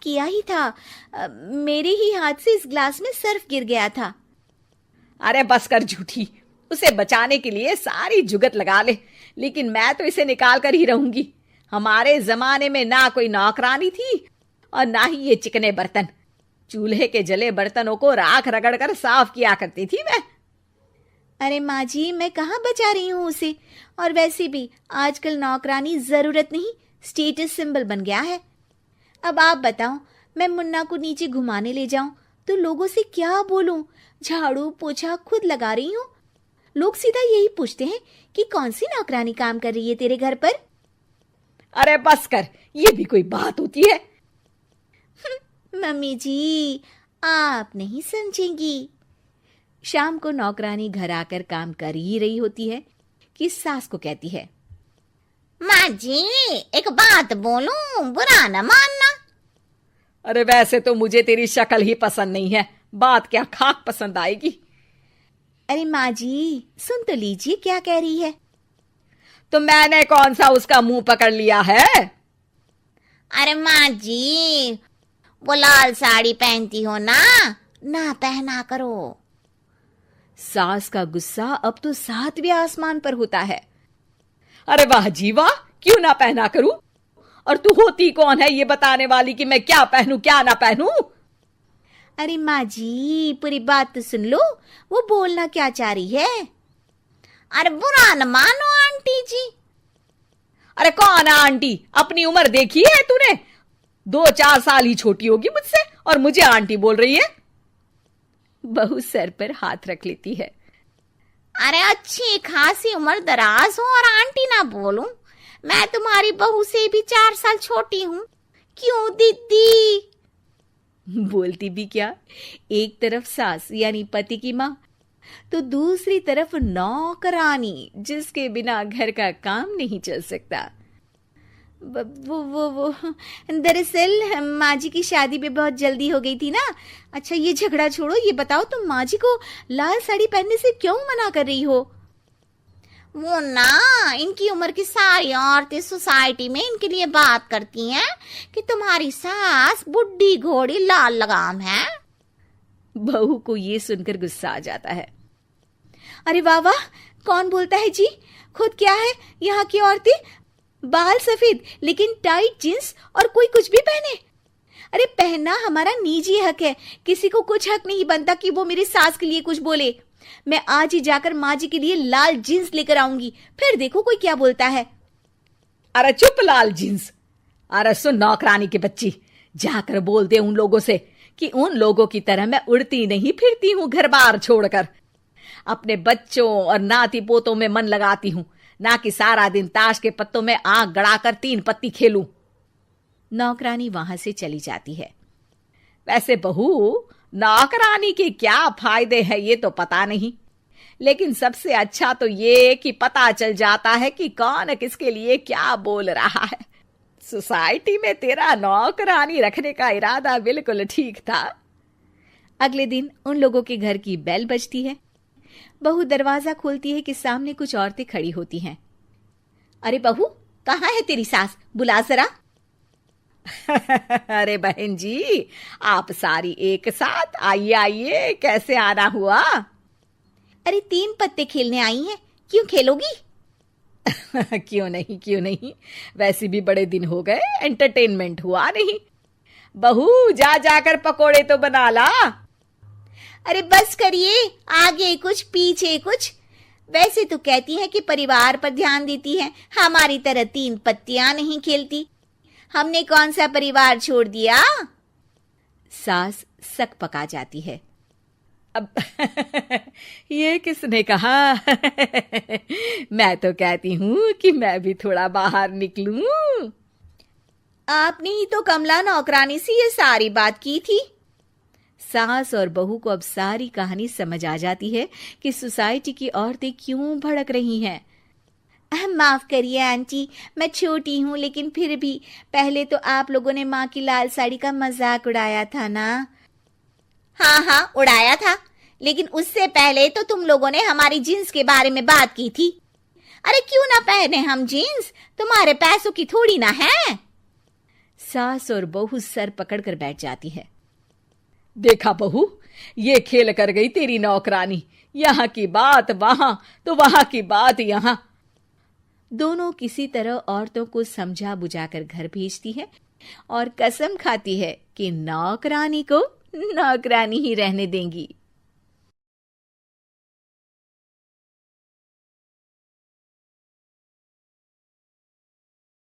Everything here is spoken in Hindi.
किया ही था। मेरे ही हाथ से इस ग्लास में सर्फ गिर गया था। अरे बस कर झूठी, उसे बचाने के लिए सारी जुगत लगा ले, लेकिन मैं तो इसे निकाल कर ही रहूंगी। हमारे जमाने में ना कोई नौकरानी थी और ना ही ये चिकने बर्तन। चूल्हे के जले बर्तनों को राख रगड़ कर साफ किया करती थी मैं। अरे माँ जी, मैं कहाँ बचा रही हूँ उसे। और वैसे भी आजकल नौकरानी जरूरत नहीं, स्टेटस सिंबल बन गया है। अब आप बताओ, मैं मुन्ना को नीचे घुमाने ले जाऊं तो लोगों से क्या बोलूं? झाड़ू पोछा खुद लगा रही हूँ। लोग सीधा यही पूछते हैं कि कौन सी नौकरानी काम कर रही है तेरे घर पर। अरे बस कर, ये भी कोई बात होती है? मम्मी जी, आप नहीं समझेंगी। शाम को नौकरानी घर आकर काम कर ही रही होती है कि सास को कहती है, माँ जी एक बात बोलूं, बुरा न मानना। अरे वैसे तो मुझे तेरी शक्ल ही पसंद नहीं है, बात क्या खाक पसंद आएगी। अरे माँ जी, सुन तो लीजिए क्या कह रही है। तो मैंने कौन सा उसका मुंह पकड़ लिया है? अरे माँ जी, वो लाल साड़ी पहनती हो ना पहना करो। सास का गुस्सा अब तो 7वें आसमान पर होता है। अरे वाह जी वाह, क्यों ना पहना करूं? और तू होती कौन है ये बताने वाली कि मैं क्या पहनूं क्या ना पहनूं? अरे माँ जी, पूरी बात तो सुन लो, वो बोलना क्या चाह रही है। अरे बुरा न मानो आंटी जी। अरे कौन है आंटी? अपनी उम्र देखी है तूने? 2-4 साल ही छोटी होगी मुझसे और मुझे आंटी बोल रही है। बहू सर पर हाथ रख लेती है। अरे अच्छी खासी उम्र दराज हो और आंटी ना बोलूं? मैं तुम्हारी बहू से भी 4 साल छोटी हूँ। क्यों दीदी? बोलती भी क्या, एक तरफ सास यानी पति की माँ, तो दूसरी तरफ नौकरानी जिसके बिना घर का काम नहीं चल सकता। वो दरअसल माँ जी की शादी भी बहुत जल्दी हो गई थी ना। अच्छा ये झगड़ा छोड़ो, ये बताओ तुम माँ जी को लाल साड़ी पहनने से क्यों मना कर रही हो? वो ना, इनकी उम्र की सारी औरतें सोसाइटी में इनके लिए बात करती हैं कि तुम्हारी सास बुढ़ी घोड़ी लाल लगाम है। बहू को ये सुनकर गुस्सा आ जाता है। अरे वाह वाह, कौन बोलता है जी? खुद क्या है यहाँ की औरतें, बाल सफेद लेकिन टाइट जींस और कोई कुछ भी पहने। अरे पहनना हमारा निजी हक है, किसी को कुछ हक नहीं बनता कि वो मेरी सास के लिए कुछ बोले। मैं आज ही जाकर माँ जी के लिए लाल जींस लेकर आऊंगी, फिर देखो कोई क्या बोलता है। अरे चुप लाल जींस। अरे सुन नौकरानी की बच्ची, जाकर बोल दे उन लोगों से कि उन लोगों की तरह मैं उड़ती नहीं फिरती हूँ घर बार छोड़कर। अपने बच्चों और नाती पोतों में मन लगाती हूँ, ना कि सारा दिन ताश के पत्तों में आंख गड़ाकर 3 पत्ती खेलूं। नौकरानी वहां से चली जाती है। वैसे बहू, नौकरानी के क्या फायदे हैं ये तो पता नहीं, लेकिन सबसे अच्छा तो ये कि पता चल जाता है कि कौन किसके लिए क्या बोल रहा है। सोसाइटी में तेरा नौकरानी रखने का इरादा बिल्कुल ठीक था। अगले दिन उन लोगों के घर की बेल बजती है। बहू दरवाजा खोलती है कि सामने कुछ औरतें खड़ी होती हैं। अरे बहू, कहाँ है तेरी सास? बुला जरा। अरे बहन जी, आप सारी एक साथ आइए आइए, कैसे आना हुआ? अरे 3 पत्ते खेलने आई हैं, क्यों खेलोगी? क्यों नहीं, वैसे भी बड़े दिन हो गए, एंटरटेनमेंट हुआ नहीं। बहू जा जाकर पकोड़े तो बना ला। अरे बस करिए, आगे कुछ पीछे कुछ। वैसे तो कहती है कि परिवार पर ध्यान देती है, हमारी तरह 3 पत्तियां नहीं खेलती। हमने कौन सा परिवार छोड़ दिया? सास सक पका जाती है। अब ये किसने कहा? मैं तो कहती हूँ कि मैं भी थोड़ा बाहर निकलूं। आपने ही तो कमला नौकरानी से ये सारी बात की थी। सास और बहू को अब सारी कहानी समझ आ जाती है कि सोसाइटी की औरतें क्यों भड़क रही हैं। माफ करिए आंटी, मैं छोटी हूँ, लेकिन फिर भी पहले तो आप लोगों ने माँ की लाल साड़ी का मजाक उड़ाया था ना। हाँ उड़ाया था, लेकिन उससे पहले तो तुम लोगों ने हमारी जीन्स के बारे में बात की थी। अरे क्यों ना पहने हम जीन्स, तुम्हारे पैसों की थोड़ी ना है। सास और बहू सर पकड़कर बैठ जाती है। देखा बहू, ये खेल कर गई तेरी नौकरानी। यहाँ की बात वहां तो वहां की बात यहाँ। दोनों किसी तरह औरतों को समझा बुझाकर घर भेजती है और कसम खाती है कि नौकरानी को नौकरानी ही रहने देंगी।